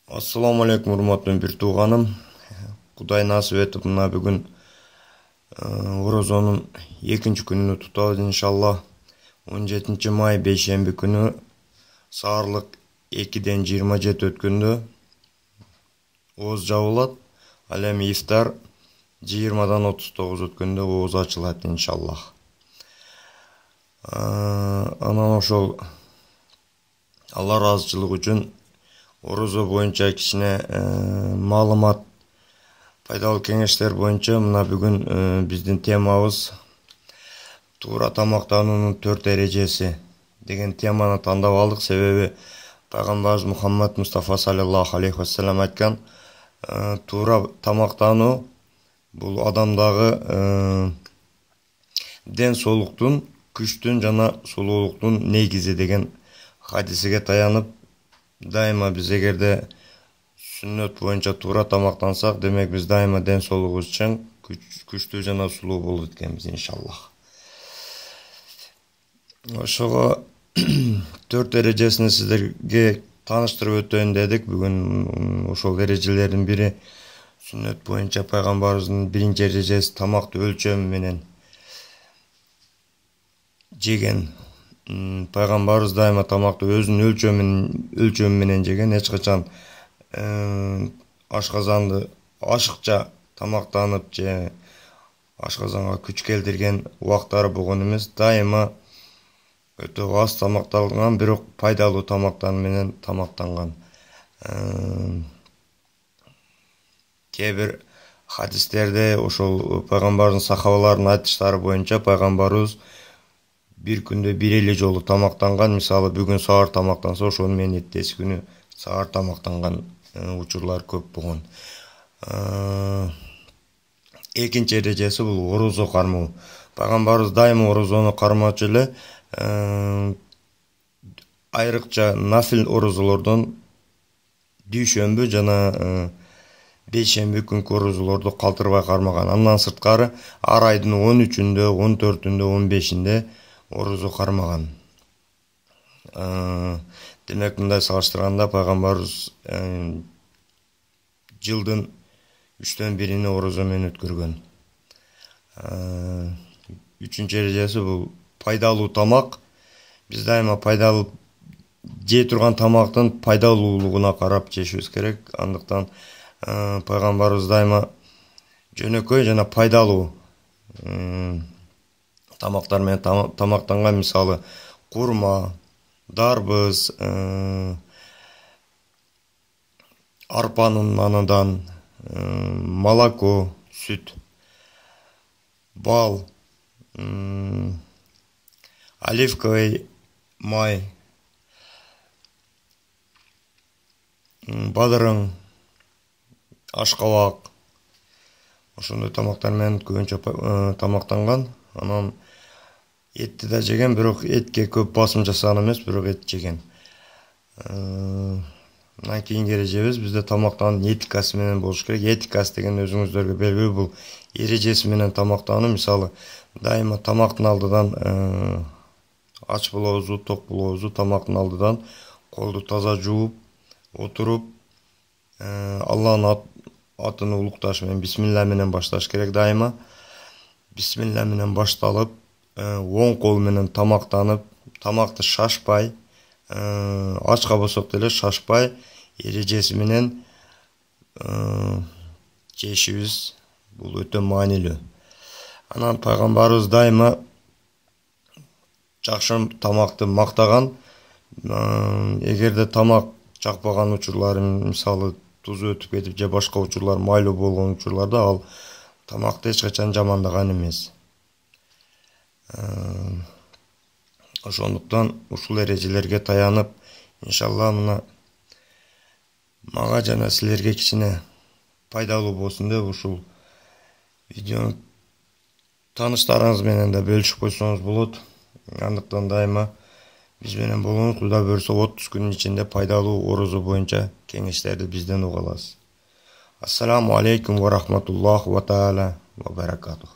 Ассаламу алейкум, урматтуу бир тууганым. Кудай насип этип мына бүгүн орозонун экинчи күнүнү тутабыз иншалла. 17 май бейшемби күнү саарлык 2-ден 27 өткөндө ооз жабылат. Ал эми ифтар 20-дан 39 өткөндө ооз ачылат иншалла. Анан ошол Алла ыраазычылыгы үчүн орозо боюнча кичине маалымат, пайдалуу кеңештер боюнча мына бүгүн биздин темабыз туура тамактануунун 4 эрежеси деген теманы тандап алдык. Себеби пайгамбарыбыз Мухаммад Мустафа саллаллаху алейхи вассалам айткан, туура тамактануу бул адамдагы ден соолуктун, күчтүн жана сулуулуктун негизи деген хадисиге таянып, дайыма биз эгерде сүннөт боюнча туура тамактансак, демек биз дайыма ден соолугубуз чың, күчтүү жана сулуу болот экенбиз иншаллах. Ошого 4 эрежесин сиздерге тааныштырып өтөйүн дедик. Бүгүн ошол эрежелердин бири сүннөт боюнча пайгамбарыбыздын биринчи эрежеси тамакты өлчөмү менен жеген. Пайгамбарыбыз дайыма тамакты өзүнүн өлчөмү менен жеген, эч качан ашказанды ашыкча тамактанып же ашказанга күч келтирген убактары болгон эмес. Дайыма өтө аз тамактанган, бирок пайдалуу тамактар менен тамактанган. Кээ бир хадистерде ошол пайгамбардын сахабаларынын айтыштары боюнча пайгамбарыбыз бир күндө бир эле жолу тамактанган. Мисалы бүгүн саар тамактанса, ошону менен эртеси күнү саар тамактанган учурлар көп болгон. Экинчи эрежеси бул орозо кармоо. Пайгамбарыбыз дайыма орозону кармачу эле, айрыкча нафил орозолордон дүйшөмбү жана бейшемби күнкү орозолорду калтырбай кармаган. Андан сырткары ар айдын 13-үндө, 14-үндө, 15-инде орозо кармаган. Демек мындай салыштырганда пайгамбарыбыз жылдын 3-төн 1-ини орозо менен өткөргөн. Үчүнчү эрежеси бул пайдалуу тамак. Биз дайыма пайдалуу жей турган тамактын пайдалуулугуна карап жешибиз керек. Андыктан пайгамбарыбыз дайыма жөнөкөй жана пайдалуу тамактар менен тамактанган. Мисалы курма, дарбыз, арпанын наныдан, молоко, сүт, бал, оливковый май, бадырың, ашкабак, ошондой тамактар менен көбүнчө тамактанган. Анан этти да жеген, бирок этке көп басым жасаган эмес, бирок эт жеген. Мындан кийинки эрежебиз бизде тамактануунун этикасы менен болуш керек. Этикасы деген өзүңүздөргө белгилүү, бул эрежеси менен тамактануу. Мисалы дайыма тамактын алдыдан ач болобузбу, ток болобузбу, тамактын алдыдан колду таза жууп, отуруп, Алланын атын улукташ менен, бисмилла менен башташ керек. Дайыма бисмилла менен башталып, оң кол менен тамактанып, тамакты шашпай, ачка болсок деле шашпай, эрежеси менен жешибиз бул өтө маанилүү. Анан пайгамбарыбыз дайыма жакшы тамакты мактаган. Эгерде тамак жакпаган учурлары, мисалы тузу өтүп кетип же башка учурлар майлуу болгон учурларда, ал тамакты эч качан жамандаган эмес. Ошондуктан ушул эрежелерге таянып, иншалла мына мага жана силерге кичине пайдалуу болсун деп ушул видеону тааныштарыңыз менен да бөлүшүп койсоңуз болот. Андыктан дайыма биз менен болуңуз. Кудай буйрса 30 күнүн ичинде пайдалуу орозо боюнча кеңештерди бизден уга аласыз. Ассаламу алейкум ва рахматуллахи ва таала ва баракатух.